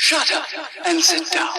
Shut up and sit down.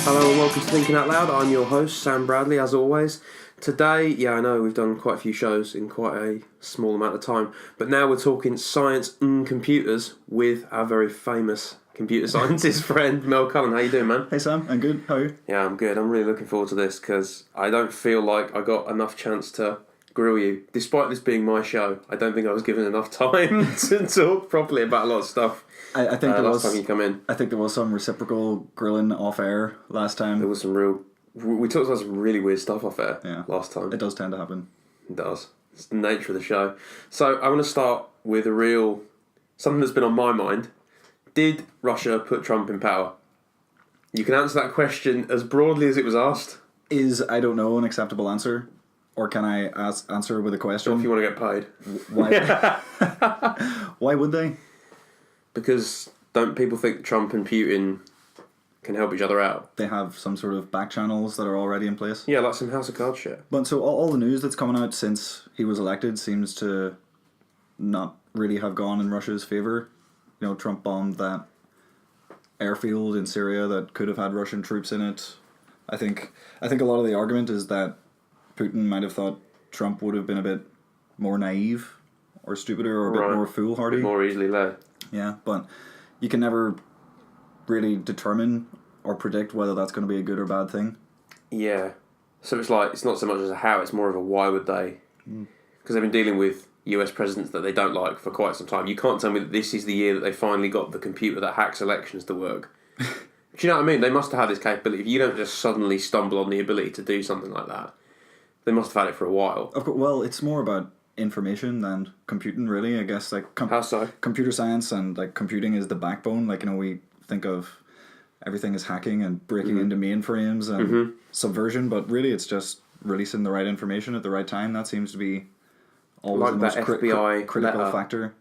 Hello and welcome to Thinking Out Loud. I'm your host, Sam Bradley, as always. Today, I know we've done quite a few shows in quite a small amount of time, but now we're talking science and computers with our very famous computer scientist friend, Maell Cullen. How you doing, man? Hey Sam, I'm good. How are you? Yeah, I'm good. I'm really looking forward to this because I don't feel like I got enough chance to grill you. Despite this being my show, I don't think I was given enough time to talk properly about a lot of stuff. I think last time you come in. I think there was some reciprocal grilling off air last time. There was some real... We talked about some really weird stuff off air last time. It does tend to happen. It does. It's the nature of the show. So I want to start with something that's been on my mind. Did Russia put Trump in power? You can answer that question as broadly as it was asked. Is I don't know an acceptable answer? Or can I answer with a question? Or if you want to get paid. Why, why would they? Because don't people think Trump and Putin can help each other out? They have some sort of back channels that are already in place. Yeah, like some House of Cards shit. But so all the news that's coming out since he was elected seems to not really have gone in Russia's favour. You know, Trump bombed that airfield in Syria that could have had Russian troops in it. I think a lot of the argument is that Putin might have thought Trump would have been a bit more naive or stupider or a bit more foolhardy. More easily led. Yeah, but you can never really determine or predict whether that's going to be a good or bad thing. Yeah. So it's not so much as a how, it's more of a why would they? Because they've been dealing with US presidents that they don't like for quite some time. You can't tell me that this is the year that they finally got the computer that hacks elections to work. Do you know what I mean? They must have had this capability. If you don't just suddenly stumble on the ability to do something like that, they must have had it for a while. Of course, well, it's more about information than computing, really. I guess how so? Computer science and computing is the backbone. We think of everything as hacking and breaking into mainframes and subversion, but really it's just releasing the right information at the right time. That seems to be always the most FBI critical factor.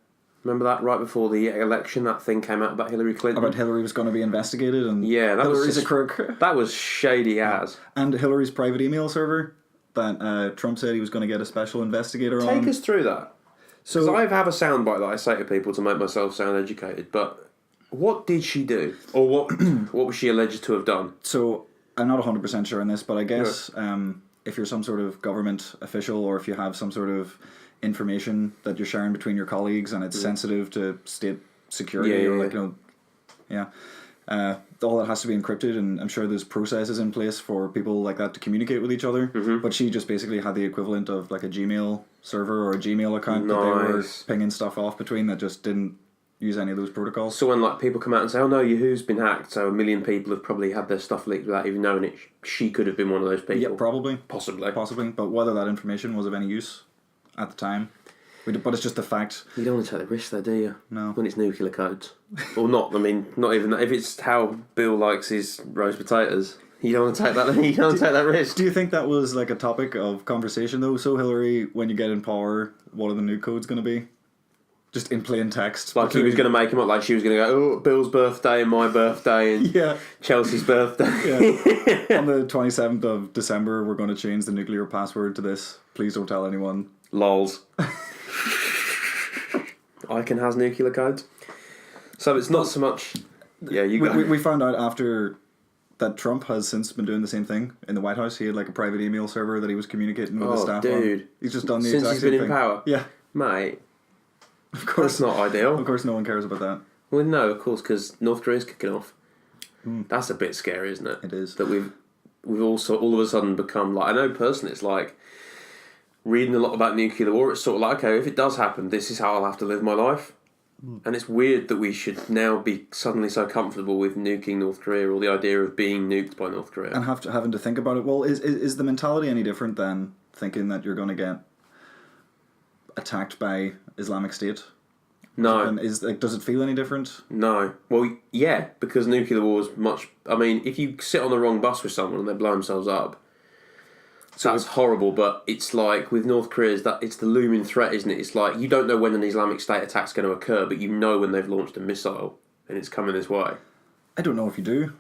Remember that right before the election, that thing came out about Hillary Clinton? About Hillary was going to be investigated and Hillary's a crook. That was shady as. And Hillary's private email server that Trump said he was going to get a special investigator on. Take us through that. So I have a soundbite that I say to people to make myself sound educated, but what did she do? Or what was she alleged to have done? So I'm not 100% sure on this, but I guess if you're some sort of government official or if you have some sort of information that you're sharing between your colleagues and it's sensitive to state security all that has to be encrypted, and I'm sure there's processes in place for people like that to communicate with each other. But she just basically had the equivalent of like a Gmail server or a Gmail account that they were pinging stuff off between that just didn't use any of those protocols. So when people come out and say, "Oh no, Yahoo's been hacked," so 1 million people have probably had their stuff leaked without even knowing it. She could have been one of those people. Yeah, probably, possibly. But whether that information was of any use at the time. But it's just the fact. You don't want to take the risk though, do you? No. When it's nuclear codes. Or not, not even that. If it's how Bill likes his roast potatoes, you don't want to take that, you don't want to take that risk. Do you think that was like a topic of conversation though? So Hillary, when you get in power, what are the new codes going to be? Just in plain text. Like he was going to make him up, like she was going to go, oh, Bill's birthday and my birthday and Chelsea's birthday. Yeah. On the 27th of December, we're going to change the nuclear password to this. Please don't tell anyone. Lols. Icon has nuclear codes. So it's not so much... Yeah, you go. We found out after that Trump has since been doing the same thing in the White House. He had like a private email server that he was communicating with his staff on. He's just done the exact same thing. Since he's been in power? Yeah. Mate, of course. That's not ideal. Of course no one cares about that. Well, no, of course, because North Korea's kicking off. That's a bit scary, isn't it? It is. That we've also all of a sudden become like... I know personally it's like... Reading a lot about nuclear war, it's sort of like, okay, if it does happen, this is how I'll have to live my life. And it's weird that we should now be suddenly so comfortable with nuking North Korea, or the idea of being nuked by North Korea. And having to think about it. Well, is the mentality any different than thinking that you're going to get attacked by Islamic State? No. And does it feel any different? No. Well, yeah, because nuclear war is much... I mean, if you sit on the wrong bus with someone and they blow themselves up, so that's horrible, but it's like with North Korea, it's the looming threat, isn't it? It's like you don't know when an Islamic State attack's going to occur, but you know when they've launched a missile and it's coming this way. I don't know if you do.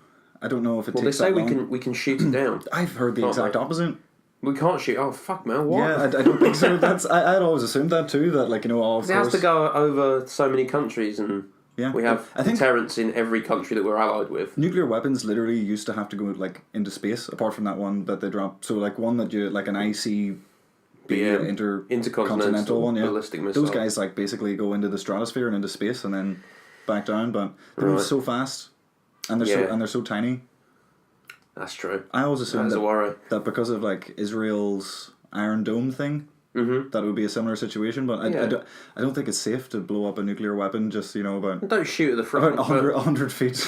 I don't know if it Well, they takes say that long. we can shoot it down. I've heard the Can't exact they? opposite. We can't shoot. Oh fuck, man! What? Yeah, I don't think so. I'd always assumed that too. That like of it has course. to go over so many countries, and Yeah, we have I think deterrents in every country that we're allied with. nuclear weapons literally used to have to go like into space. Apart from that one that they dropped, so like one that you like an ICB intercontinental one, yeah. ballistic missile. Those guys like basically go into the stratosphere and into space and then back down, but they move so fast, and they're so tiny. That's true. I always assumed That's a worry. that because of like Israel's Iron Dome thing, that it would be a similar situation. But I don't think it's safe to blow up a nuclear weapon just about Don't shoot at the front. about 100 feet.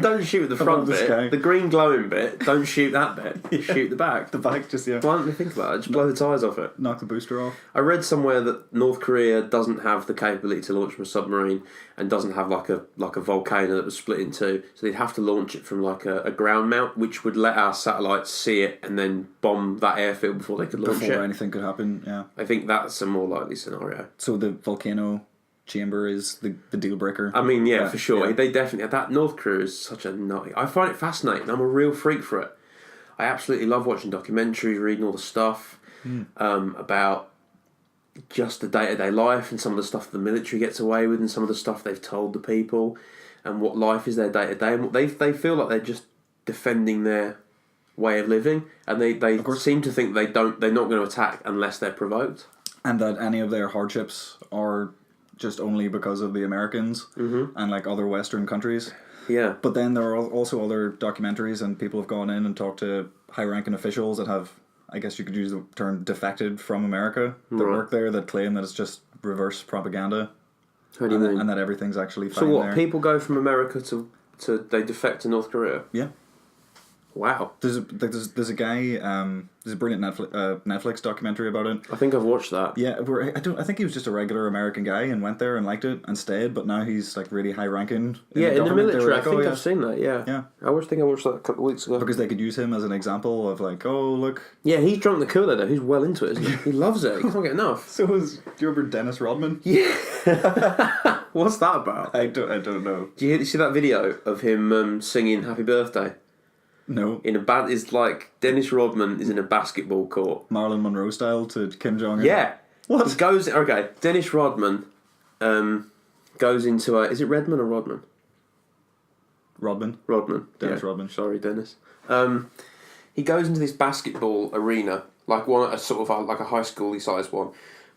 Don't shoot at the front Above the bit. sky. The green glowing bit. Don't shoot that bit. Shoot the back. The back just Why don't we think about it? Just blow the tyres off it. knock the booster off. I read somewhere that North Korea doesn't have the capability to launch from a submarine and doesn't have like a volcano that was split in two, so they'd have to launch it from like a ground mount, which would let our satellites see it and then bomb that airfield before they could launch Before it. anything could happen, yeah. I think that's a more likely scenario. So the volcano chamber is the deal breaker. I mean, yeah, for sure. Yeah. They definitely... That North Korea is such a nutty... I find it fascinating. I'm a real freak for it. I absolutely love watching documentaries, reading all the stuff about just the day-to-day life and some of the stuff the military gets away with and some of the stuff they've told the people and what life is their day-to-day. And what they feel like they're just defending their way of living, and they seem to think they're not going to attack unless they're provoked. And that any of their hardships are just only because of the Americans and like other Western countries. Yeah. But then there are also other documentaries, and people have gone in and talked to high-ranking officials that have, I guess you could use the term, defected from America, that work there, that claim that it's just reverse propaganda. How do you mean? And that everything's actually fine So what, there. people go from America to they defect to North Korea? Yeah. Wow. There's a guy. There's a brilliant Netflix documentary about it. I think I've watched that. Yeah, I think he was just a regular American guy and went there and liked it and stayed. But now he's like really high ranking. In the military. Like, I think I've seen that. Yeah. Yeah. I think I watched that a couple of weeks ago. Because they could use him as an example of like, oh look. Yeah, he's drunk the Kool-Aid though. He's well into it, isn't he? He loves it. He can't get enough. So do you remember Dennis Rodman? Yeah. What's that about? I don't know. Do you see that video of him singing "Happy Birthday"? No. In a band, it's like Dennis Rodman is in a basketball court. Marilyn Monroe style to Kim Jong Un. Yeah. What? He goes. Okay, Dennis Rodman goes into a. Is it Redman or Rodman? Rodman. Rodman. Dennis Rodman. Sorry, Dennis. He goes into this basketball arena, like a sort of like a high school-y sized one,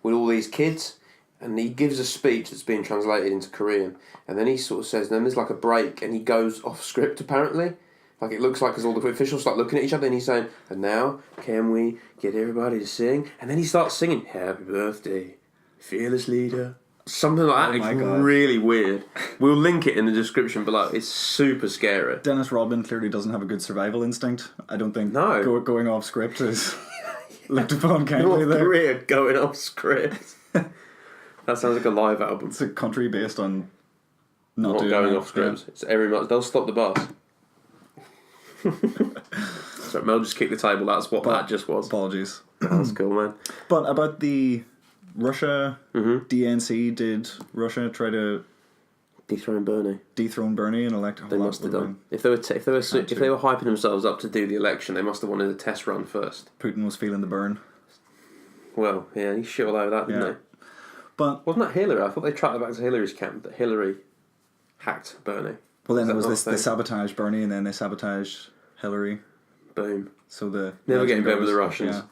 with all these kids, and he gives a speech that's being translated into Korean, and then he sort of says, then there's like a break, and he goes off script apparently. Like it looks like as all the officials start looking at each other, and he's saying, and now can we get everybody to sing? And then he starts singing, "Happy Birthday, Fearless Leader." Something like that. Oh my It's God. really weird. We'll link it in the description below. It's super scary. Dennis Rodman clearly doesn't have a good survival instinct. I don't think going off script is looked upon kindly North there. Korea going off script. That sounds like a live album. It's a country based on not Not doing going that. off script. It's every month. They'll stop the bus. So Mel just kicked the table. That's what that just was. Apologies. That's cool, man. But about the Russia, DNC, did Russia try to Dethrone Bernie. dethrone Bernie and elect? They must have done. If they were hyping themselves up to do the election, they must have wanted a test run first. Putin was feeling the burn. Well, yeah, he shit all over that, didn't Yeah. they? But Wasn't that Hillary? I thought they tracked it back to Hillary's camp that Hillary hacked Bernie. well, then Is there that was not this. a They thing? sabotaged Bernie, and then they sabotaged Hillary. Boom. So the Never get in bed with the goes- Russians. Yeah.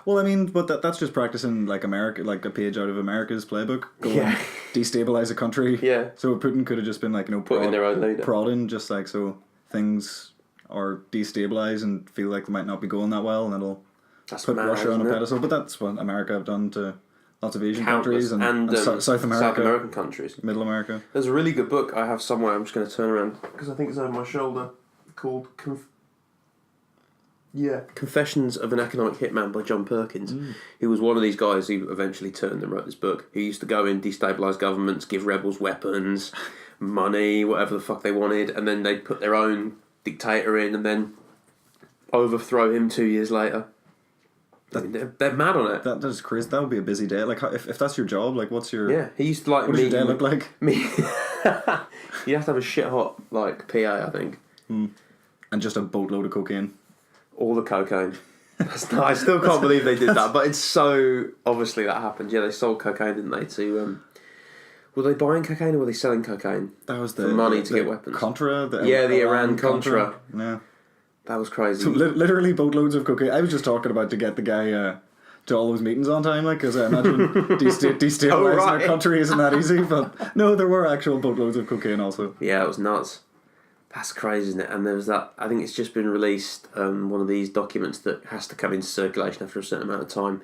Well, I mean, but that's just practicing like America, like a page out of America's playbook. Go Yeah. and destabilize a country. Yeah. So Putin could have just been like, Put in their own leader. prodding, just like so things are destabilized and feel like they might not be going that well, and it'll That's put mad, Russia on a isn't it? pedestal. But that's what America have done to lots of Asian Countless. countries and South America, South American countries. Middle America. There's a really good book I have somewhere. I'm just going to turn around because I think it's over my shoulder. Called Confessions of an Economic Hitman by John Perkins. He was one of these guys who eventually turned and wrote this book. He used to go in, destabilise governments, give rebels weapons, money, whatever the fuck they wanted, and then they'd put their own dictator in and then overthrow him 2 years later. I mean, they're mad on it. That is crazy. That would be a busy day. Like, if that's your job, like, what's your Yeah, he used to like what does your day look like? Me, you have to have a shit hot like PA, I think. And just a boatload of cocaine. All the cocaine. I still can't believe they did that, but it's so obviously that happened. Yeah, they sold cocaine, didn't they? To were they buying cocaine or were they selling cocaine? That was for money to get weapons. Contra. The Iran Contra. Yeah, that was crazy. So literally boatloads of cocaine. I was just talking about to get the guy to all those meetings on time, like, because I imagine destabilizing our country isn't that easy. But no, there were actual boatloads of cocaine also. Yeah, it was nuts. That's crazy, isn't it? And there was that. I think it's just been released. One of these documents that has to come into circulation after a certain amount of time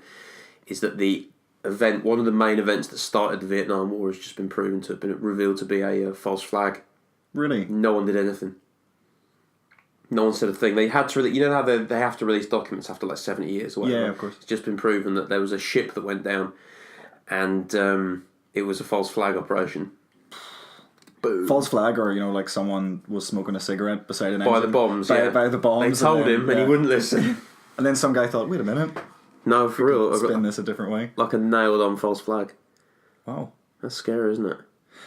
is that the event, one of the main events that started the Vietnam War, has just been proven to have been revealed to be a false flag. Really? No one did anything. No one said a thing. They had to you know how they have to release documents after like 70 years or whatever? Yeah, of course. It's just been proven that there was a ship that went down and it was a false flag operation. Boom. False flag, or like someone was smoking a cigarette beside an by engine. the bombs. By the bombs. They told him and he wouldn't listen. And then some guy thought, wait a minute. No, for real. Spin this a different way. Like a nailed on false flag. Wow. That's scary, isn't it?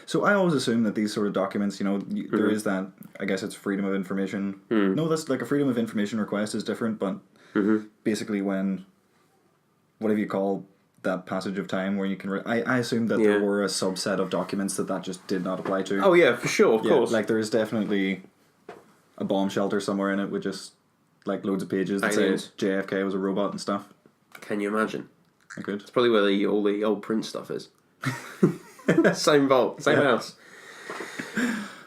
So I always assume that these sort of documents, there is that, I guess it's freedom of information. No, that's like a freedom of information request is different, but basically when, whatever you call that passage of time where you can... I assume that there were a subset of documents that just did not apply to. Oh yeah, for sure, of course. Like there is definitely a bomb shelter somewhere in it with just like loads of pages that says JFK was a robot and stuff. Can you imagine? I could. It's probably where all the old print stuff is. Same vault, same house.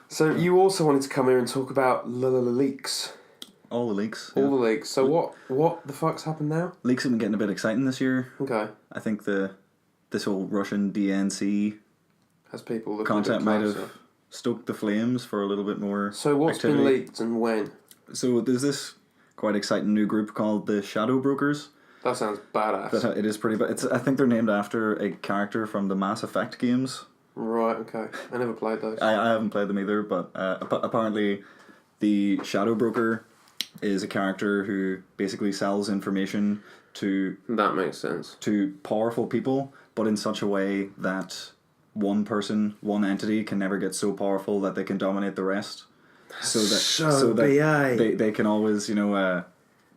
So you also wanted to come here and talk about leaks. All the leaks. All the leaks. So what the fuck's happened now? Leaks have been getting a bit exciting this year. Okay. I think this whole Russian DNC has people looking content might have stoked the flames for a little bit more. So what's activity. Been leaked and when? So there's this quite exciting new group called the Shadow Brokers. That sounds badass. It is pretty bad. I think they're named after a character from the Mass Effect games. Right, okay. I never played those. I haven't played them either, but apparently the Shadow Broker is a character who basically sells information to... That makes sense. ...to powerful people, but in such a way that one person, one entity can never get so powerful that they can dominate the rest. So that they can always,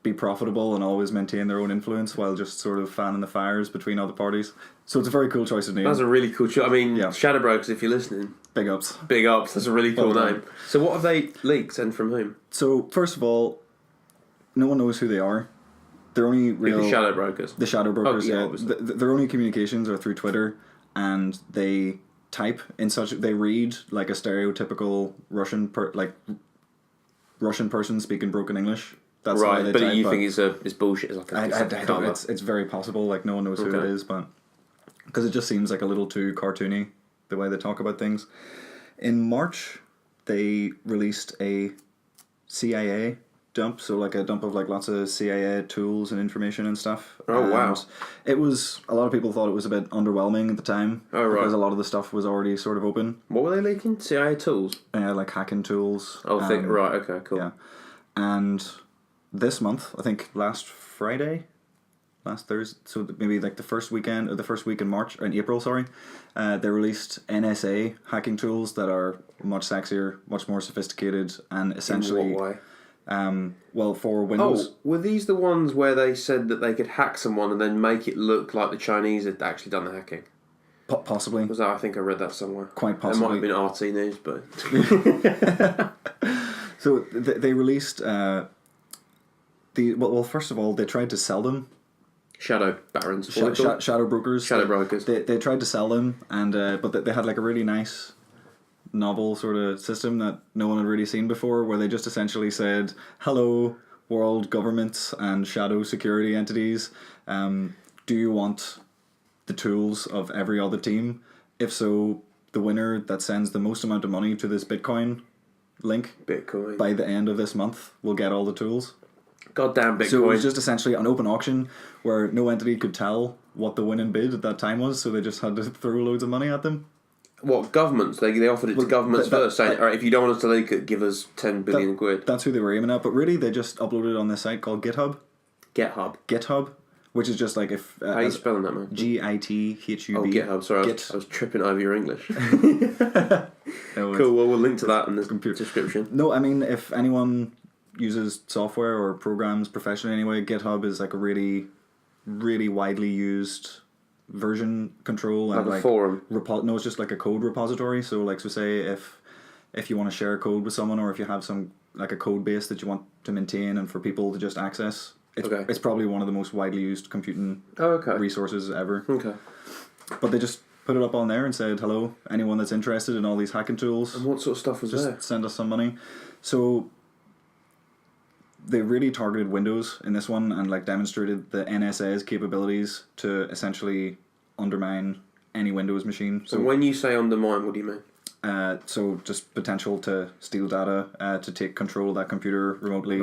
be profitable and always maintain their own influence while just sort of fanning the fires between other parties. So it's a very cool choice of name. That's a really cool choice. I mean, Shadow Brokers, if you're listening. Big ups. Big ups. That's a really cool name. So what have they leaked and from whom? So, first of all, no one knows who they are. They're only real... The Shadow Brokers. The Shadow Brokers, yeah. Their only communications are through Twitter, and they type in such... They read like a stereotypical Russian person speaking broken English. That's right, but you think it's bullshit? It's like I don't know. It's very possible. Like no one knows who it is, but because it just seems like a little too cartoony the way they talk about things. In March, they released a CIA dump, so like a dump of like lots of CIA tools and information and stuff. Oh wow! It was a lot of people thought it was a bit underwhelming at the time. Oh right, because a lot of the stuff was already sort of open. What were they leaking? CIA tools? Like hacking tools. Oh, right. Okay, cool. Yeah, and this month, I think last Thursday, so maybe like the first week in March, or in April, sorry, they released NSA hacking tools that are much sexier, much more sophisticated, and essentially... In what way? Well, for Windows... Oh, were these the ones where they said that they could hack someone and then make it look like the Chinese had actually done the hacking? Possibly. Was that? I think I read that somewhere. Quite possibly. It might have been RT News, but... So they released... Well, first of all, they tried to sell them. Shadow barons. Shadow brokers. Shadow brokers. They tried to sell them, and but they had like a really nice, novel sort of system that no one had really seen before, where they just essentially said, "Hello, world governments and shadow security entities. Do you want the tools of every other team? If so, the winner that sends the most amount of money to this Bitcoin link by the end of this month will get all the tools." Goddamn Bitcoin. So it was just essentially an open auction where no entity could tell what the winning bid at that time was, so they just had to throw loads of money at them. What, governments? They offered it to governments first, saying, alright, if you don't want us to leak it, give us 10 billion quid. That's who they were aiming at, but really they just uploaded it on this site called GitHub. GitHub, which is just like if... How are you spelling that, man? GITHUB. Oh, GitHub, sorry, I was tripping over your English. No, cool, well we'll link to that in the description. No, I mean, if anyone... uses software or programs professionally anyway, GitHub is like a really, really widely used version control Like and a forum. No, it's just like a code repository. So like, so say if you want to share code with someone, or if you have some like a code base that you want to maintain and for people to just access, it's probably one of the most widely used computing resources ever. Okay. But they just put it up on there and said, hello, anyone that's interested in all these hacking tools. And what sort of stuff was there? Just send us some money. So they really targeted Windows in this one and like demonstrated the NSA's capabilities to essentially undermine any Windows machine. So when you say undermine, what do you mean? So just potential to steal data, to take control of that computer remotely,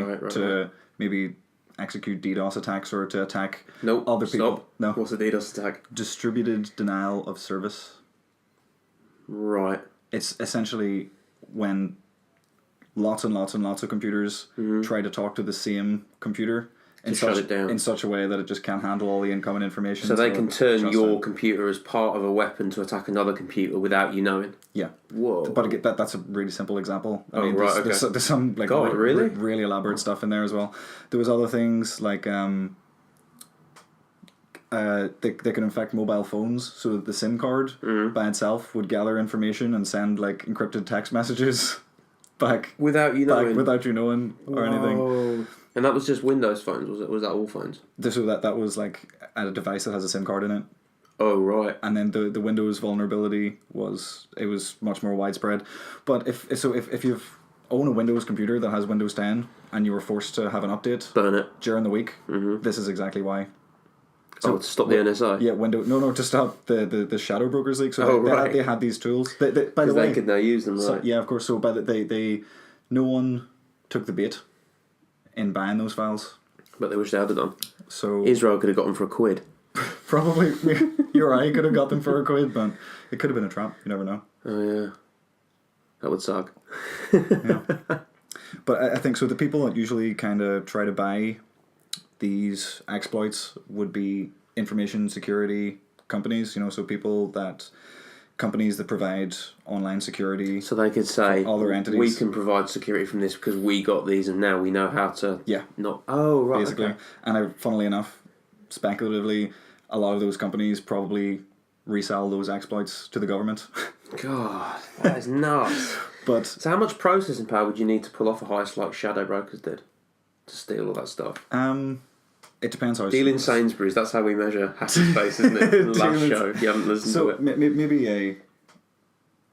maybe execute DDoS attacks or to attack other people. Stop. No. What's a DDoS attack? Distributed denial of service. Right. It's essentially when lots and lots and lots of computers try to talk to the same computer shut it down in such a way that it just can't handle all the incoming information. So they can turn your computer as part of a weapon to attack another computer without you knowing. Yeah. Whoa. But again, that's a really simple example. I mean, right, there's some like really? really elaborate stuff in there as well. There was other things like they can infect mobile phones, so that the SIM card by itself would gather information and send like encrypted text messages back without you knowing. Without you knowing or anything. And that was just Windows phones, was it? Was that all phones? So that was like a device that has a SIM card in it. Oh, right. And then the Windows vulnerability was much more widespread. But if you own a Windows computer that has Windows 10 and you were forced to have an update burn it during the week, this is exactly why. So to stop the NSA? Yeah, to stop the shadow brokers leak. So they had these tools. By the way, they could now use them, right? So, yeah, of course. So no one took the bait in buying those files. But they wish they had done. So Israel could have got them for £1. Probably. You're right, could have got them for £1, but it could have been a trap. You never know. Oh, yeah. That would suck. Yeah. But I think so the people that usually kind of try to buy these exploits would be information security companies, so companies that provide online security. So they could say, all their entities. We can provide security from this because we got these and now we know how to not... Oh, right, basically. Okay. And funnily enough, speculatively, a lot of those companies probably resell those exploits to the government. God, that is nuts. So how much processing power would you need to pull off a heist like Shadow Brokers did to steal all that stuff? It depends how... Deal in Sainsbury's, that's how we measure happy space, isn't it? The last show, if you haven't listened to it. Maybe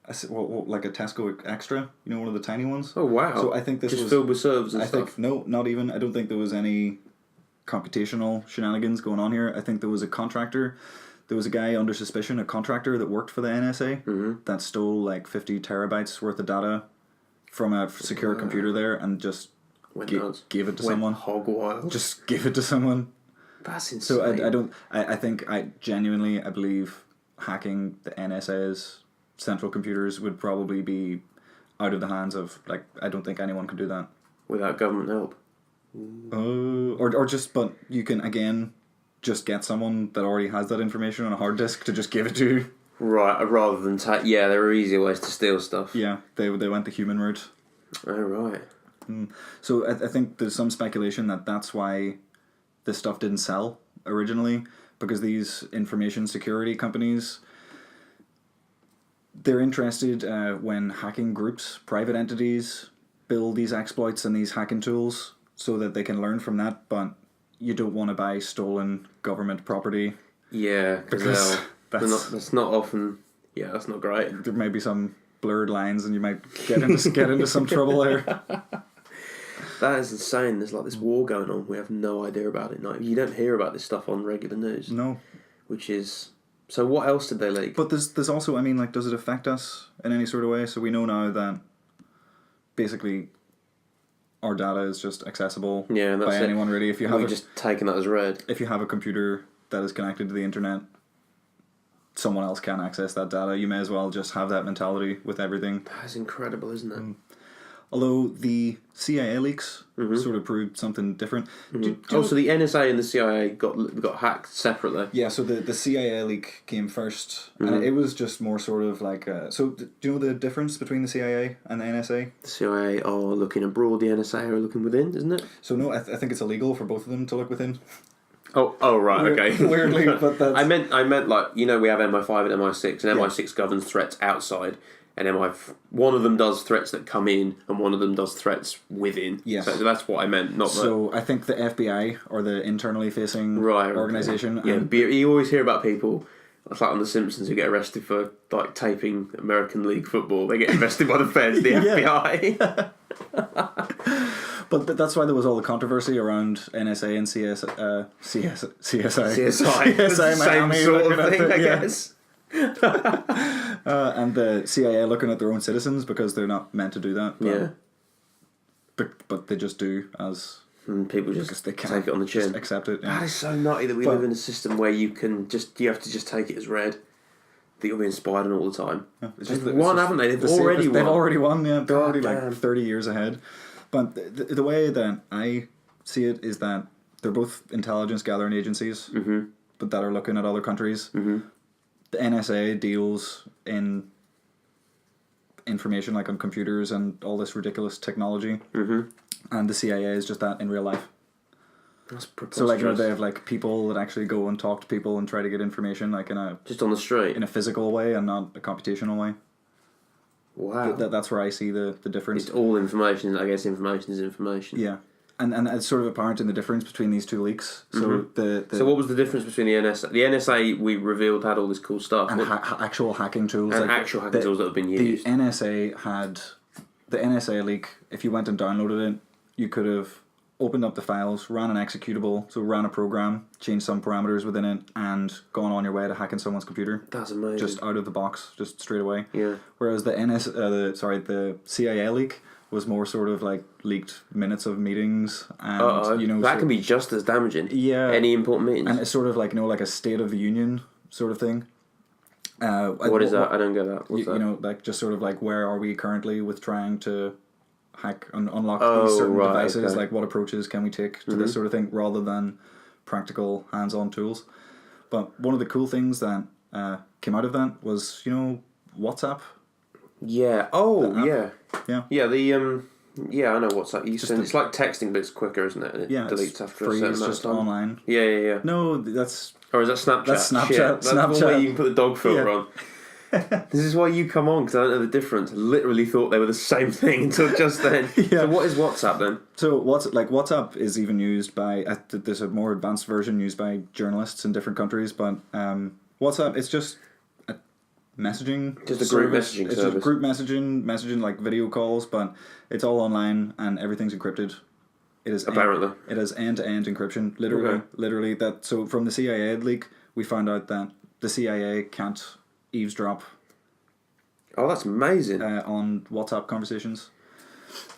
like a Tesco Extra, one of the tiny ones. Oh, wow. So I think this was... filled with servers and stuff. No, not even. I don't think there was any computational shenanigans going on here. I think there was a contractor. There was a guy under suspicion, a contractor that worked for the NSA that stole like 50 terabytes worth of data from a secure computer there and just gave it to someone. Hog wild. Just give it to someone. That's insane. So I genuinely believe hacking the NSA's central computers would probably be out of the hands of, like, I don't think anyone could do that. Without government help. But you can, again, just get someone that already has that information on a hard disk to just give it to you. Right, rather than... there are easier ways to steal stuff. Yeah, they went the human route. Oh, right. So I think there's some speculation that that's why this stuff didn't sell originally, because these information security companies, they're interested when hacking groups, private entities, build these exploits and these hacking tools so that they can learn from that, but you don't want to buy stolen government property. Yeah, because that's not often... Yeah, that's not great. There may be some blurred lines and you might get into some trouble there. That is insane. There's like this war going on. We have no idea about it. Like, you don't hear about this stuff on regular news. No. Which is... So what else did they leak? But there's also, I mean, like, does it affect us in any sort of way? So we know now that basically our data is just accessible by anyone, really. If you have just taken that as read. If you have a computer that is connected to the internet, someone else can access that data. You may as well just have that mentality with everything. That's incredible, isn't it? Although the CIA leaks sort of proved something different. So the NSA and the CIA got hacked separately. Yeah, so the CIA leak came first, and it was just more sort of like... do you know the difference between the CIA and the NSA? The CIA are looking abroad, the NSA are looking within, isn't it? So no, I think it's illegal for both of them to look within. Oh right, okay. Weirdly, but that's... I meant like, we have MI5 and MI6, and MI6 governs threats outside, and one of them does threats that come in, and one of them does threats within. Yes. So that's what I meant, not So I think the FBI, or the internally facing organisation... Yeah, you always hear about people, it's like on The Simpsons, who get arrested for like taping American League football. They get arrested by the feds, the FBI. But that's why there was all the controversy around NSA and CSI. CSI. CSI Miami, same sort of thing, I yeah. guess. And the CIA looking at their own citizens because they're not meant to do that. But they just do, as... And people just they can't take it on the chin. Just accept it. Yeah. That is so nutty that we live in a system where you have to just take it as read. That you're being spied on all the time. Yeah, haven't they? They've already won. Yeah. They're already like 30 years ahead. But the way that I see it is that they're both intelligence gathering agencies, but that are looking at other countries. The NSA deals in information like on computers and all this ridiculous technology, and the CIA is just that in real life. That's preposterous. So like they have like people that actually go and talk to people and try to get information like in a just on the street in a physical way and not a computational way. Wow, that's where I see the difference. It's all information. I guess information is information. Yeah. And it's sort of apparent in the difference between these two leaks. So So what was the difference between the NSA? The NSA, we revealed, had all this cool stuff. And actual hacking tools. And like actual hacking tools that have been used. The NSA had... The NSA leak, if you went and downloaded it, you could have opened up the files, ran an executable, so ran a program, changed some parameters within it, and gone on your way to hacking someone's computer. That's amazing. Just out of the box, just straight away. Yeah. Whereas the CIA leak was more sort of like leaked minutes of meetings, and that can be just as damaging. Yeah, any important meetings, and it's sort of like like a State of the Union sort of thing. What is that? I don't get that. What's that? Like just sort of like where are we currently with trying to hack and unlock these certain devices? Okay. Like what approaches can we take to this sort of thing, rather than practical hands-on tools. But one of the cool things that came out of that was WhatsApp. Yeah. Oh, yeah. Yeah. Yeah. Yeah, I know WhatsApp. It's like texting, but it's quicker, isn't it? And it deletes after a certain amount of time. Online. Yeah. No, that's... Or is that Snapchat? That's Snapchat. Shit. That's Snapchat. the way you can put the dog filter on. This is why you come on, because I don't know the difference. I literally thought they were the same thing until just then. So what is WhatsApp then? So WhatsApp is even used by... there's a more advanced version used by journalists in different countries, but WhatsApp, it's just... messaging, just a group messaging service. It's just group messaging like video calls, but it's all online and everything's encrypted. It is apparently it has end-to-end encryption. Literally that. So from the CIA leak, we found out that the CIA can't eavesdrop. Oh, that's amazing. On WhatsApp conversations.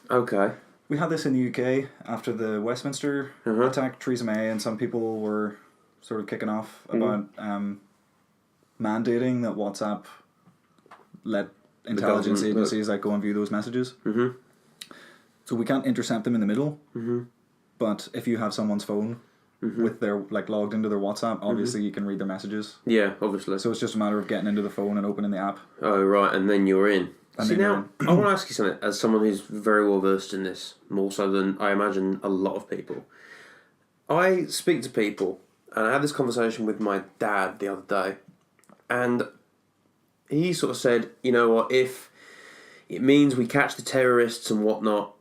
Okay. We had this in the UK after the Westminster attack. Theresa May and some people were sort of kicking off about mandating that WhatsApp let intelligence agencies go and view those messages. So we can't intercept them in the middle. But if you have someone's phone with their logged into their WhatsApp, obviously you can read their messages. Yeah, obviously. So it's just a matter of getting into the phone and opening the app. Oh right, and then you're in. See now, I want to ask you something. As someone who's very well versed in this, more so than I imagine a lot of people, I speak to people, and I had this conversation with my dad the other day. And he sort of said, you know what, if it means we catch the terrorists and whatnot,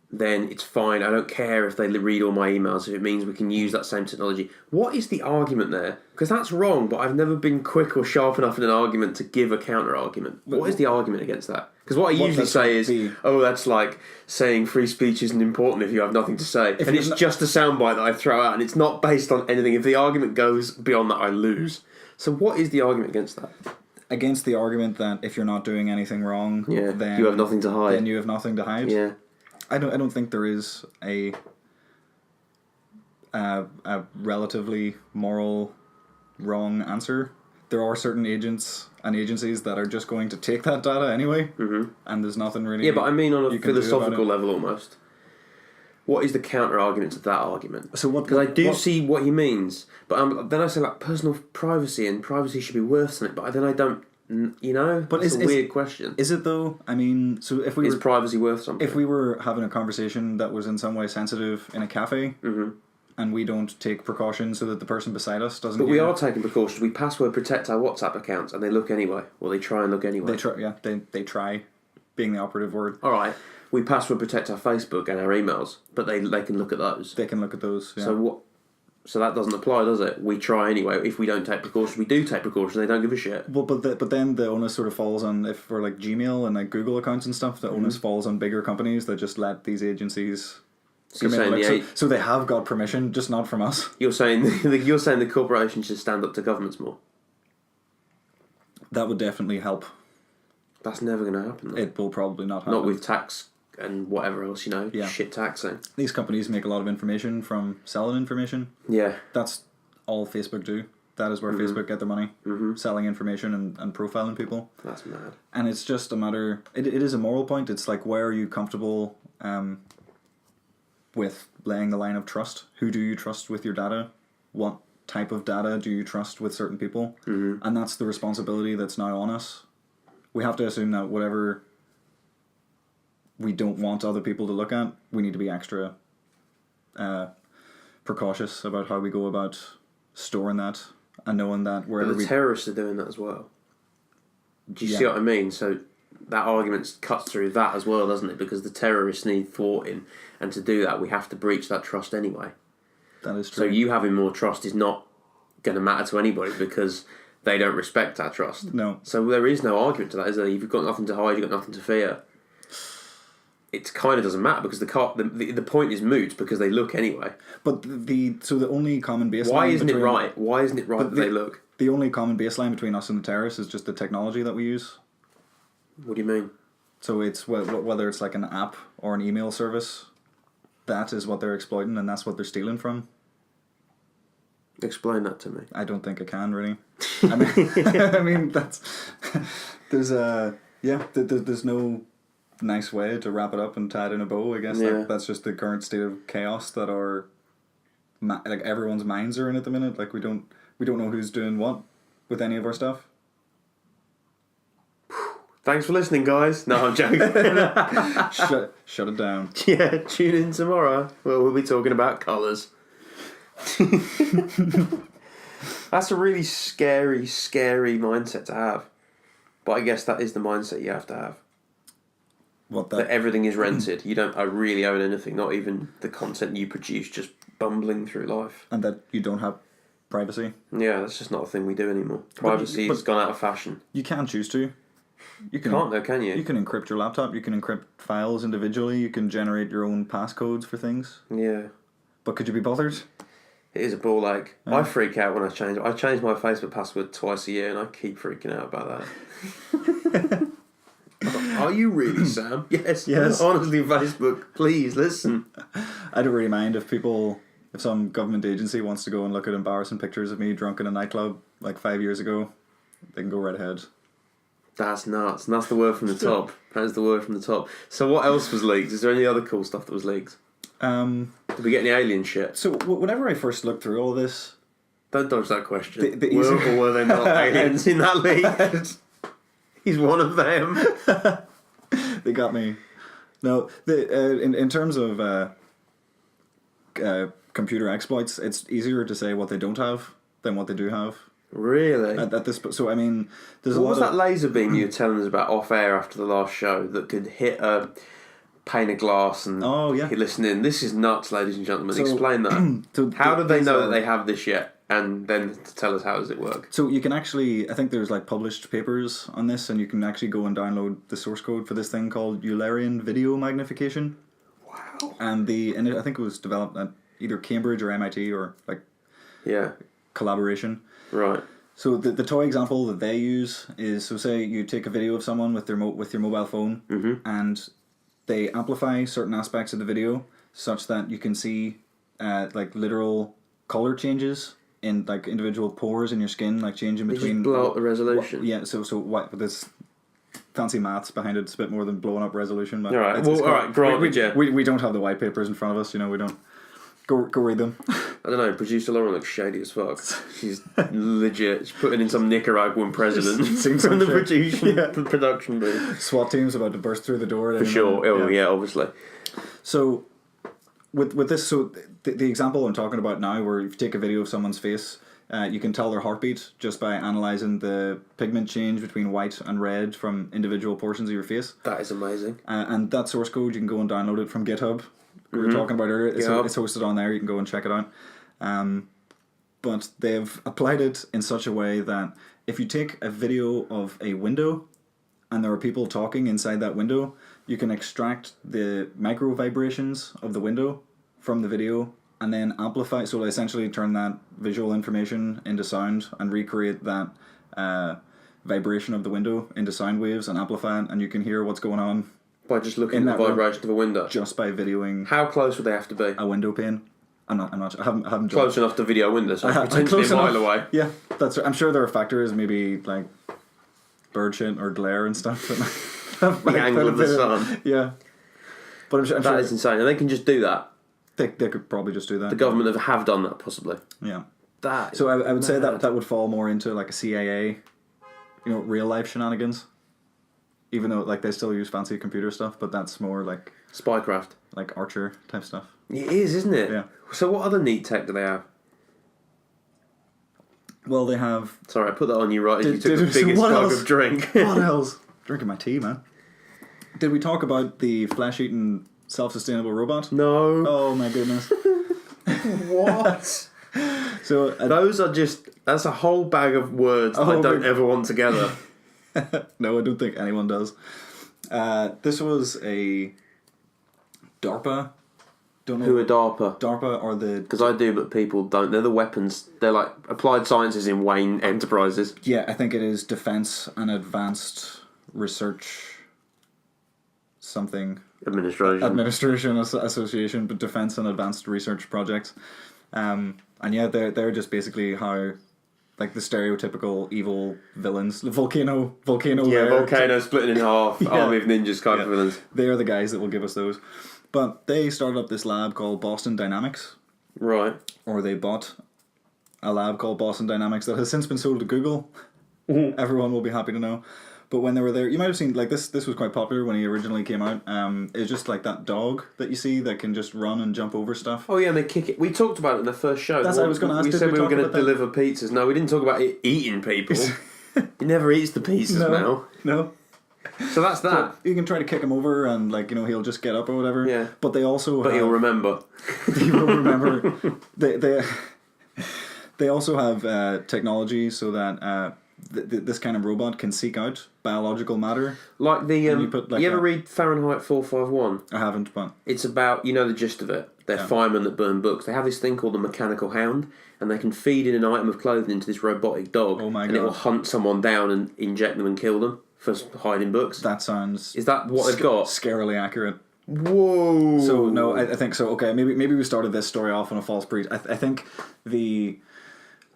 then it's fine. I don't care if they read all my emails, if it means we can use that same technology. What is the argument there? Because that's wrong, but I've never been quick or sharp enough in an argument to give a counter-argument. What is the argument against that? Because what I usually say is, that's like saying free speech isn't important if you have nothing to say. And it's just a soundbite that I throw out, and it's not based on anything. If the argument goes beyond that, I lose. So what is the argument against that? Against the argument that if you're not doing anything wrong, then you have nothing to hide. Then you have nothing to hide. Yeah. I don't think there is a relatively moral wrong answer. there are certain agents and agencies that are just going to take that data anyway, and there's nothing really. Yeah, but I mean on a you can do about philosophical it. level almost. What is the counter argument to that argument? So what? Because I do see what he means, but then I say like personal privacy and privacy should be worse than it. But then I don't, you know. But it's a weird question. Is it though? I mean, so if we Is were privacy worth something? if we were having a conversation that was in some way sensitive in a cafe, and we don't take precautions so that the person beside us doesn't. But we are taking precautions. We password protect our WhatsApp accounts, and they look anyway. Well, they try and look anyway. They try. Yeah, they try, being the operative word. All right. We password protect our Facebook and our emails, but they can look at those. They can look at those. Yeah. So what? So that doesn't apply, does it? We try anyway. If we don't take precautions, we do take precautions. They don't give a shit. Well, but then the onus sort of falls on, if for like Gmail and like Google accounts and stuff, the onus falls on bigger companies that just let these agencies. So, you're saying so they have got permission, just not from us. you're saying the corporations should stand up to governments more. That would definitely help. That's never going to happen. Though. It will probably not happen. Not with tax and whatever else, Yeah. shit taxing. These companies make a lot of information from selling information. Yeah. That's all Facebook do. That is where Facebook get their money. Selling information and profiling people. That's mad. And it's just a matter... It is a moral point. It's like, where are you comfortable with laying the line of trust? Who do you trust with your data? What type of data do you trust with certain people? And that's the responsibility that's now on us. We have to assume that whatever we don't want other people to look at, we need to be extra precautious about how we go about storing that and knowing that wherever But the terrorists are doing that as well. Do you see what I mean? So that argument cuts through that as well, doesn't it? Because the terrorists need thwarting, and to do that, we have to breach that trust anyway. That is true. So you having more trust is not going to matter to anybody because they don't respect our trust. No. So there is no argument to that, is there? If you've got nothing to hide, you've got nothing to fear. It kind of doesn't matter because the point is moot because they look anyway. But the only common baseline... Why isn't it right? Why isn't it right that they look? The only common baseline between us and the terrorists is just the technology that we use. What do you mean? So it's whether it's like an app or an email service, that is what they're exploiting and that's what they're stealing from. Explain that to me. I don't think I can really. I mean, I mean that's there's no nice way to wrap it up and tie it in a bow. I guess that's just the current state of chaos that like everyone's minds are in at the minute. Like we don't know who's doing what with any of our stuff. Thanks for listening, guys. No, I'm joking. Shut it down. Yeah, tune in tomorrow. Well, we'll be talking about colours. That's a really scary mindset to have. But I guess that is the mindset you have to have. That everything is rented. You don't really own anything, not even the content you produce, just bumbling through life. And that you don't have privacy. Yeah, that's just not a thing we do anymore. Privacy has gone out of fashion. You can choose to. You can't though, can you? You can encrypt your laptop, you can encrypt files individually, you can generate your own passcodes for things. Yeah. But could you be bothered? It is a ball ache. I freak out when I change. I change my Facebook password twice a year and I keep freaking out about that. Are you really, Sam? Yes. Honestly, Facebook, please listen. I don't really mind if some government agency wants to go and look at embarrassing pictures of me drunk in a nightclub like 5 years ago, they can go right ahead. That's nuts. And that's the word from the top. That is the word from the top. So what else was leaked? Is there any other cool stuff that was leaked? Did we get any alien shit? So whenever I first looked through all this... Don't dodge that question. Were they not aliens in that leak? He's one of them. They got me. No, in terms of computer exploits, it's easier to say what they don't have than what they do have. Really? At this, so I mean, there's what was that laser beam you were telling us about off air after the last show that could hit a pane of glass and listen in? This is nuts, ladies and gentlemen. So, explain that. How do they know that they have this yet? And then to tell us, how does it work? So you can actually, I think there's like published papers on this, and you can actually go and download the source code for this thing called Eulerian video magnification. Wow. And I think it was developed at either Cambridge or MIT or collaboration. Right. So the toy example that they use is, so say you take a video of someone with your mobile phone, and they amplify certain aspects of the video such that you can see like literal color changes in like individual pores in your skin, like changing They between. just blow up the resolution. Yeah, so what? But there's fancy maths behind it. It's a bit more than blowing up resolution. But All right, it's well, called- all right, granted, yeah. we don't have the white papers in front of us. You know, we don't. Go read them. I don't know, producer Lauren looks shady as fuck. She's legit. She's putting in some Nicaraguan president Seems from the like shit. production booth. SWAT team's about to burst through the door. For sure. Oh, yeah, obviously. So, with this, so the example I'm talking about now, where if you take a video of someone's face, you can tell their heartbeat just by analysing the pigment change between white and red from individual portions of your face. That is amazing. And that source code, you can go and download it from GitHub. We were talking about earlier. It's hosted on there. You can go and check it out. But they've applied it in such a way that if you take a video of a window and there are people talking inside that window, you can extract the micro vibrations of the window from the video and then amplify. So essentially turn that visual information into sound and recreate that vibration of the window into sound waves and amplify it, and you can hear what's going on. By just looking at the vibration of a window? Just by videoing. How close would they have to be? A window pane. I'm not. I haven't close enough to video a window, so potentially a mile away. Yeah, that's. I'm sure there are factors, maybe like bird shit or glare and stuff. The angle of the sun. Yeah, but I'm sure that is insane, and they can just do that. They could probably just do that. The government have done that, possibly. Yeah. That. So I would say that would fall more into like a CIA, real life shenanigans. Even though like they still use fancy computer stuff, but that's more like spycraft, like Archer type stuff. It is, isn't it? Yeah. So what other neat tech do they have? Well, they have. Sorry, I put that on you right as you took the biggest slug of drink. What else? Drinking my tea, man. Did we talk about the flesh-eating self-sustainable robot? No. Oh my goodness. What? So those are just. That's a whole bag of words I don't ever want together. No, I don't think anyone does. This was a DARPA. Don't know who are DARPA? DARPA are the... Because I do, but people don't. They're the weapons. They're like applied sciences in Wayne Enterprises. Yeah, I think it is Defence and Advanced Research something. Administration Association, but Defence and Advanced Research Projects. And yeah, they're just basically how... Like the stereotypical evil villains, the volcano. Yeah, volcano splitting in half, army of ninjas kind of villains. They are the guys that will give us those. But they started up this lab called Boston Dynamics. Right. Or they bought a lab called Boston Dynamics that has since been sold to Google. Mm-hmm. Everyone will be happy to know. But when they were there, you might have seen, like, this was quite popular when he originally came out. It's just like that dog that you see that can just run and jump over stuff. Oh, yeah, and they kick it. We talked about it in the first show. That's what I was going to ask. We said we were going to deliver pizzas. No, we didn't talk about it eating people. He never eats the pizzas now. No. So that's that. So you can try to kick him over and, like, he'll just get up or whatever. Yeah. But they also But he'll remember. He will remember. They also have technology so that... this kind of robot can seek out biological matter. Like the you ever read Fahrenheit 451? I haven't, but it's about the gist of it. They're firemen that burn books. They have this thing called the mechanical hound, and they can feed in an item of clothing into this robotic dog. Oh my God! And it will hunt someone down and inject them and kill them for hiding books. That sounds. Is that what they've got? Scarily accurate. Whoa! So no, I think so. Okay, maybe we started this story off on a false premise. I think the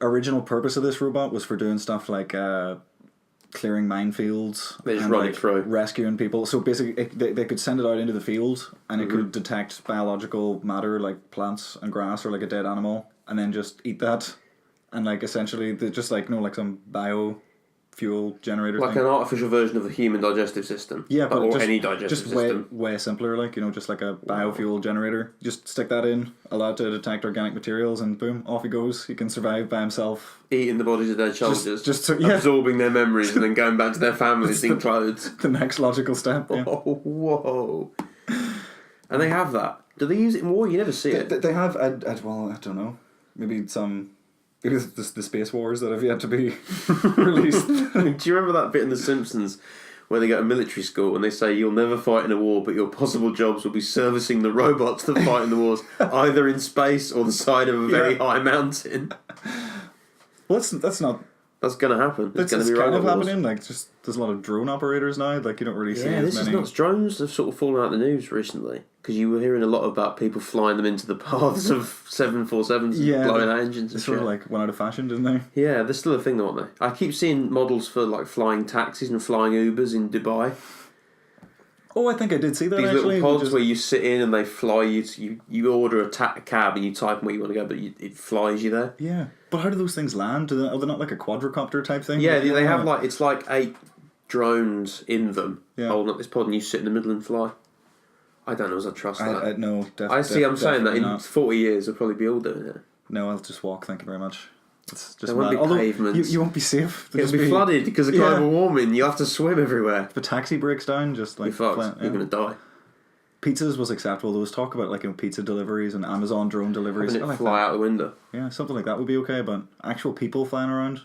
original purpose of this robot was for doing stuff like clearing minefields. They just and run it through. Rescuing people. So basically, they could send it out into the field and it could detect biological matter like plants and grass or like a dead animal and then just eat that. And like essentially, they just like some biofuel generator like thing. An artificial version of the human digestive system. Yeah, but or just, any digestive system. Way simpler, like, just like a biofuel generator. Just stick that in, allow it to detect organic materials, and boom, off he goes. He can survive by himself. Eating the bodies of their soldiers. Just absorbing their memories and then going back to their families in clothes. The next logical step. Yeah. Oh, whoa. And they have that. Do they use it in war? You never see it. They have, well, I don't know. Maybe the Space Wars that have yet to be released. Do you remember that bit in The Simpsons where they go to military school and they say you'll never fight in a war, but your possible jobs will be servicing the robots that fight in the wars, either in space or the side of a very high mountain? Well, that's not That's going to happen. That's going to be kind of robot wars. happening. Like, just there's a lot of drone operators now. Like, you don't really see Yeah, as this is many. nuts. Drones have sort of fallen out of the news recently because you were hearing a lot about people flying them into the paths of 747s and blowing out engines They and sort shit. of like went out of fashion, didn't they? Yeah, they're still a thing, though, aren't they? I keep seeing models for like flying taxis and flying Ubers in Dubai. Oh, I think I did see that These actually. little pods where you sit in and they fly you. You order a cab and you type in where you want to go, but it flies you there. Yeah, but how do those things land? Are they not like a quadricopter type thing? Yeah, Like, they have like it's like 8 drones in them Yeah. holding up this pod, and you sit in the middle and fly. I don't know as I trust that. I no. I'm saying that in not. 40 years we'll probably be all doing it. No, I'll just walk. Thank you very much. It's just There won't be Although pavements. You won't be safe. There'll It'll just be flooded because of global warming. You have to swim everywhere. If a taxi breaks down, just like You're fucked. yeah. You're gonna die. Pizzas was acceptable. There was talk about like pizza deliveries and Amazon drone deliveries. Having I it like fly that. out the window. Yeah, something like that would be okay. But actual people flying around,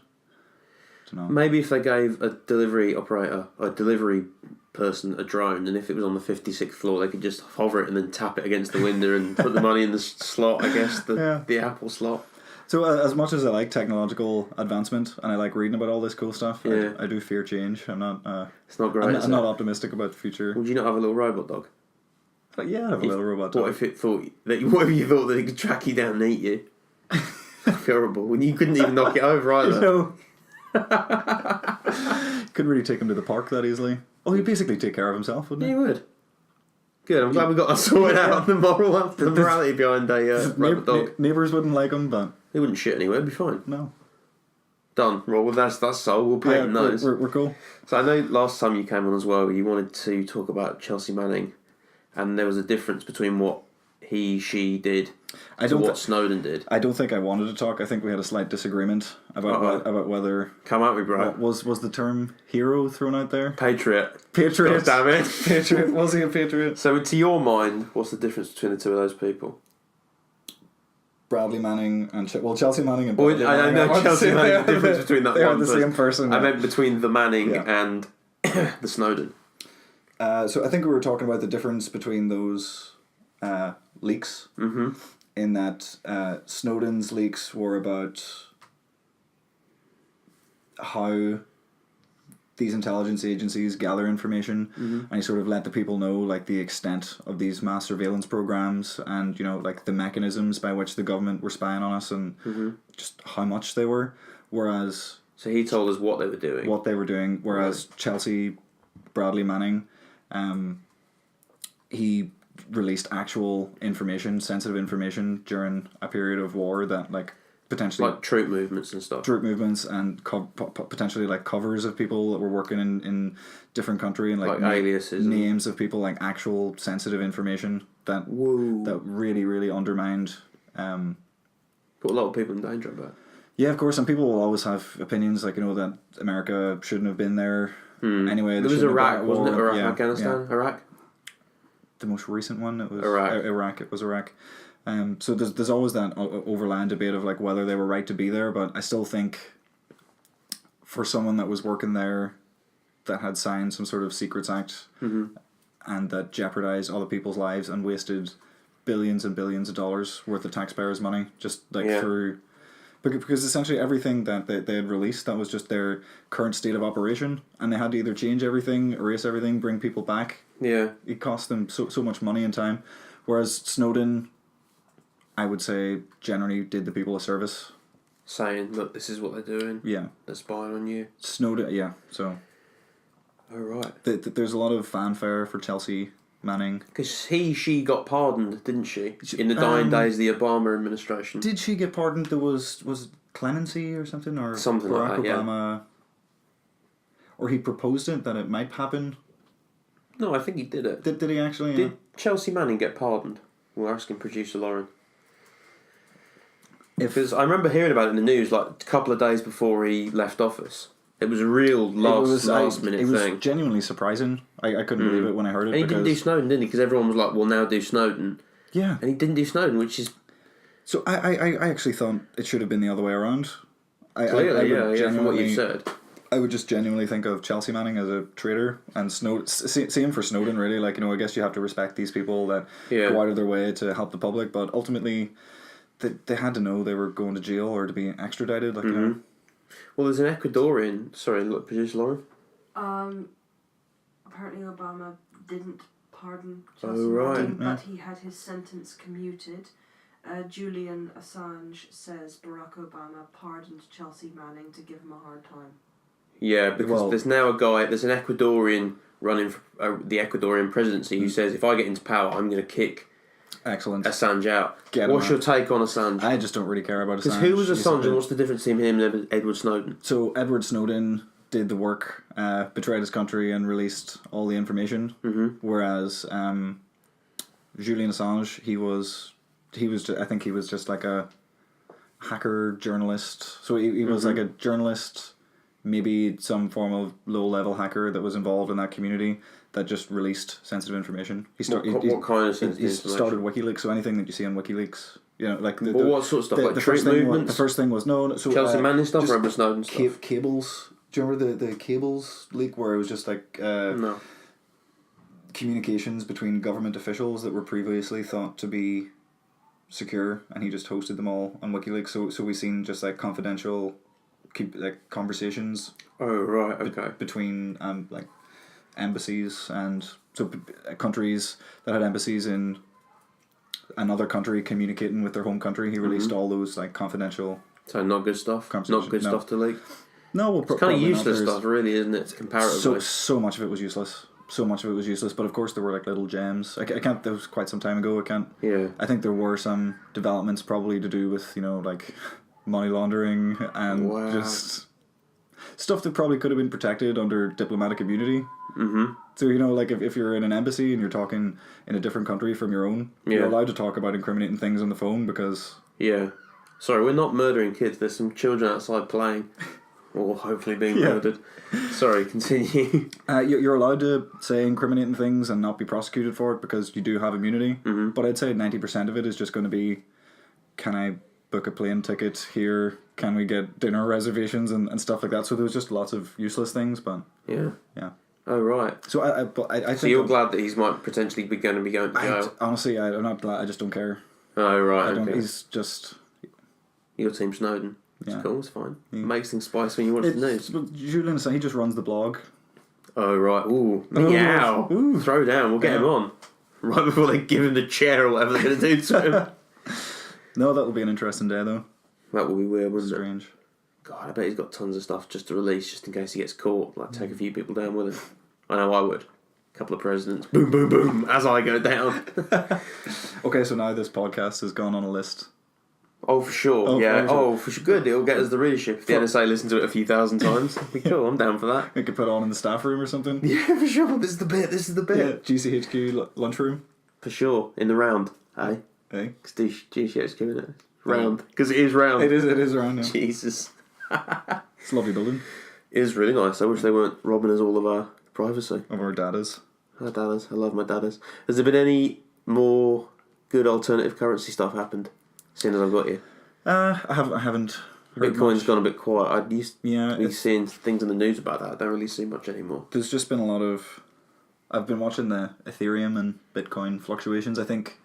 don't know. Maybe if they gave a delivery operator, a delivery person, a drone, and if it was on the 56th floor, they could just hover it and then tap it against the window and put the money in the slot. I guess the Apple slot. So as much as I like technological advancement and I like reading about all this cool stuff, Yeah. I do fear change. I'm not. It's not great. I'm not optimistic about the future. Would you not have a little robot dog? But yeah, I have a little robot dog. What if it thought that? What if you thought that it could track you down and eat you? That'd be horrible. When you couldn't even knock it over either. No. Couldn't really take him to the park that easily. Oh, he'd basically take care of himself, wouldn't he? You would. Good. I'm glad we got that sorted out. The morality behind a robot dog. Neighbours wouldn't like him, but He wouldn't shit anywhere. It'd be fine. no. Done. Well, that's sold. We'll pay him those. We're cool. So I know last time you came on as well, you wanted to talk about Chelsea Manning, and there was a difference between what she did to what Snowden did. I don't think I wanted to talk. I think we had a slight disagreement about whether Come at me, bro. was the term hero thrown out there. Patriot. Patriot. God damn it. Patriot. Was he a patriot? So to your mind, what's the difference between the two of those people? Bradley Manning and Chelsea Manning and Well, Bradley I know Manning. Chelsea Manning. The difference between that they one are the same person. I yeah. meant between the Manning Yeah. and the Snowden. So I think we were talking about the difference between those leaks. Mm-hmm. In that Snowden's leaks were about how these intelligence agencies gather information, and he sort of let the people know like the extent of these mass surveillance programs and like the mechanisms by which the government were spying on us and just how much they were. Whereas So he told us what they were doing. Whereas Chelsea Bradley Manning, he released actual information, sensitive information during a period of war that like potentially Like troop movements and stuff. troop movements and potentially like covers of people that were working in different country and like aliases, names of people, like actual sensitive information that really undermined. Put a lot of people in danger about. Yeah, of course, and people will always have opinions like that America shouldn't have been there anyway. There was Iraq, wasn't it? Iraq, Yeah, Afghanistan, yeah. Iraq. The most recent one, it was Iraq. Iraq. It was Iraq. So there's always that overland debate of like whether they were right to be there, but I still think for someone that was working there, that had signed some sort of Secrets Act, and that jeopardized other people's lives and wasted billions and billions of dollars worth of taxpayers' money just like through. Because essentially everything that they had released, that was just their current state of operation, and they had to either change everything, erase everything, bring people back. Yeah. It cost them so much money and time. Whereas Snowden, I would say, generally did the people a service. Saying, look, this is what they're doing. Yeah. They're spying on you. Snowden, yeah. So Oh, right. there's a lot of fanfare for Chelsea Manning. Because she got pardoned, didn't she? In the dying days of the Obama administration. Did she get pardoned? There was clemency or something? Or Something Barack like that, yeah. Obama, or he proposed it, that it might happen. No, I think he did it. Did he actually? Did Chelsea Manning get pardoned? We're asking producer Lauren. Because I remember hearing about it in the news like a couple of days before he left office. It was a real last minute thing. thing. It was genuinely surprising. I couldn't believe it when I heard it. And he didn't do Snowden, didn't he? Because everyone was like, well, now do Snowden. Yeah. And he didn't do Snowden, which is... So I actually thought it should have been the other way around. Clearly, yeah, from what you've said. I would just genuinely think of Chelsea Manning as a traitor, and same for Snowden, really. Like, I guess you have to respect these people that go out of their way to help the public, but ultimately, they had to know they were going to jail or to be extradited. Like, Well, there's an Ecuadorian. Sorry, look, producer Lauren. Apparently Obama didn't pardon Chelsea Oh, right. Manning, but he had his sentence commuted. Julian Assange says Barack Obama pardoned Chelsea Manning to give him a hard time. Yeah, because there's now there's an Ecuadorian running for the Ecuadorian presidency who says, if I get into power, I'm going to kick Assange out. What's your take on Assange? I just don't really care about Assange. Because who was Assange and what's the difference between him and Edward Snowden? So Edward Snowden did the work, betrayed his country and released all the information, whereas Julian Assange, I think he was just like a hacker journalist. So he was like a journalist, maybe some form of low-level hacker that was involved in that community that just released sensitive information. What kind of sensitive information? He started WikiLeaks, so anything that you see on WikiLeaks, like what sort of stuff, like troop movements? The first thing was so Chelsea Manning stuff or Edward Snowden stuff? Cables. Do you remember the cables leak where it was just like no. communications between government officials that were previously thought to be secure, and he just hosted them all on WikiLeaks. So we seen just like confidential conversations. Oh right, okay. Between like embassies and countries that had embassies in another country communicating with their home country. He released all those like confidential. So not good stuff. Not good stuff to leak. No, well, it's kind of useless stuff, really, isn't it? Comparatively. So much of it was useless. But of course there were like little gems. I can't. That was quite some time ago. I can't. Yeah. I think there were some developments probably to do with like money laundering and just stuff that probably could have been protected under diplomatic immunity. Mm-hmm. So like if you're in an embassy and you're talking in a different country from your own, you're allowed to talk about incriminating things on the phone because. Yeah. Sorry, we're not murdering kids. There's some children outside playing. Or hopefully being murdered. Sorry, continue. You're allowed to say incriminating things and not be prosecuted for it because you do have immunity. Mm-hmm. But I'd say 90% of it is just going to be, can I book a plane ticket here? Can we get dinner reservations and stuff like that? So there was just lots of useless things, but... Yeah. Yeah. Oh, right. So I think... So you're glad that he's might potentially be going to jail? Honestly, I'm not glad. I just don't care. Oh, right, okay. He's just... Your Team Snowden. It's cool, it's fine. It makes things spicy when you watch the news. Julian, he just runs the blog. Oh, right. Ooh. Meow. Ooh. Throw down. We'll get him on. Right before they give him the chair or whatever they're going to do to him. No, that will be an interesting day, though. That will be weird, wouldn't it? Strange. God, I bet he's got tons of stuff just to release, just in case he gets caught. Like, take a few people down with him. I know I would. A couple of presidents. Boom, boom, boom, as I go down. Okay, so now this podcast has gone on a list. Oh, for sure, yeah. Oh, for sure. Good, it'll get us the readership. If the NSA listen to it a few thousand times, it'll be cool, I'm down for that. We could put it on in the staff room or something. Yeah, for sure, this is the bit. Yeah, GCHQ lunchroom. For sure, in the round, eh? Hey? Because GCHQ, isn't it? Round. Because it is round. It is round, yeah. Jesus. It's a lovely building. It is really nice. I wish they weren't robbing us all of our privacy. Of our datas. Our datas. I love my datas. Has there been any more good alternative currency stuff happened? Seeing as I've got you. I haven't heard Bitcoin's much. gone a bit quiet. I used to be it's- seeing things in the news about that. I don't really see much anymore. There's just been a lot of... I've been watching the Ethereum and Bitcoin fluctuations, I think.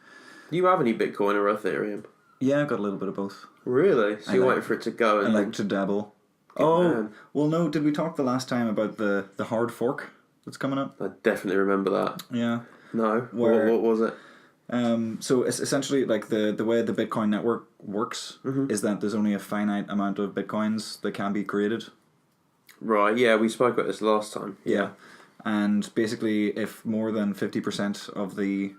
Do you have any Bitcoin or Ethereum? Yeah, I got a little bit of both. Really? So you're waiting for it to go and I then... like to dabble. man. Well no, did we talk the last time about the hard fork that's coming up? I definitely remember that. Yeah. No? Where- What was it? So it's essentially like the way the Bitcoin network works is that there's only a finite amount of Bitcoins that can be created. Right, yeah, we spoke about this last time. Yeah. And basically if more than 50% of the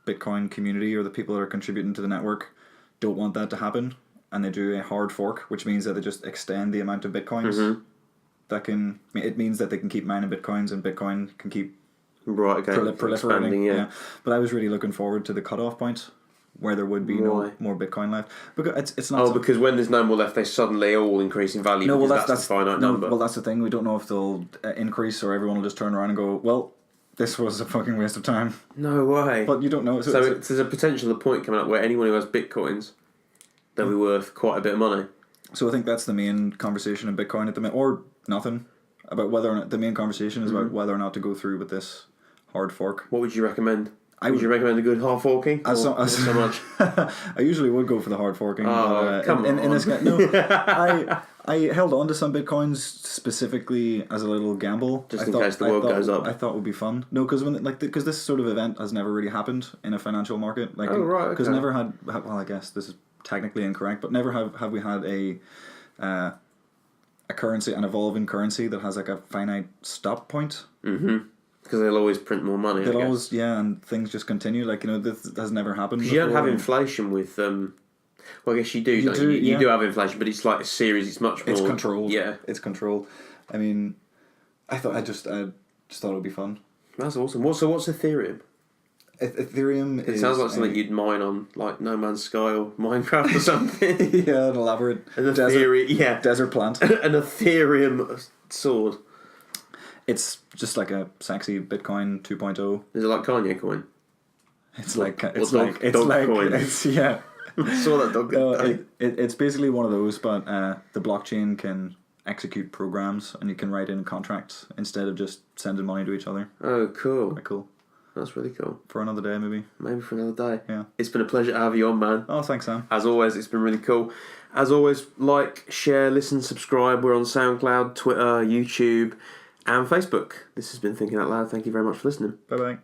Bitcoin community or the people that are contributing to the network don't want that to happen and they do a hard fork, which means that they just extend the amount of Bitcoins it means that they can keep mining Bitcoins and Bitcoin can keep Right, okay. proliferating. Expanding, yeah. But I was really looking forward to the cutoff point where there would be no more Bitcoin left. Because it's not. Because when there's no more left, they suddenly all increase in value. No, well, that's the finite number. Well, that's the thing. We don't know if they'll increase or everyone will just turn around and go, well, this was a fucking waste of time. No way. But you don't know. So there's a potential point coming up where anyone who has Bitcoins, they'll be worth quite a bit of money. So I think that's the main conversation in Bitcoin at the minute, or nothing, about whether or not the main conversation is about whether or not to go through with this hard fork. What would you recommend? Would you recommend a good hard forking? As Or not so much. I usually would go for the hard forking. Oh, come in on. this no, I held on to some bitcoins specifically as a little gamble, Just in case the world goes up. I thought it would be fun. No, because this sort of event has never really happened in a financial market. Like, Oh, right, because okay. never had. Well, I guess this is technically incorrect, but never have we had a currency, an evolving currency that has like a finite stop point. Mm-hmm. Because they'll always print more money. They'll always, yeah, and things just continue. Like, this has never happened. You don't have before. inflation with. Well, I guess you do. You don't do, you? You yeah. do have inflation, but it's like a series. It's much more. It's controlled. Yeah, it's controlled. I mean, I just thought it would be fun. that's awesome. What's Ethereum? Ethereum. It sounds like something you'd mine on like No Man's Sky or Minecraft or something. Yeah, an elaborate An desert plant. An Ethereum sword. It's just like a sexy Bitcoin 2.0. Is it like Kanye coin? It's like dog coin? it's yeah. I saw that dog. No, it's basically one of those, but the blockchain can execute programs and you can write in contracts instead of just sending money to each other. Oh, cool. Quite cool. That's really cool. For another day, maybe. Maybe for another day. Yeah. It's been a pleasure to have you on, man. Oh, thanks, Sam. As always, it's been really cool. As always, like, share, listen, subscribe. We're on SoundCloud, Twitter, YouTube, and Facebook. This has been Thinking Out Loud. Thank you very much for listening. Bye bye.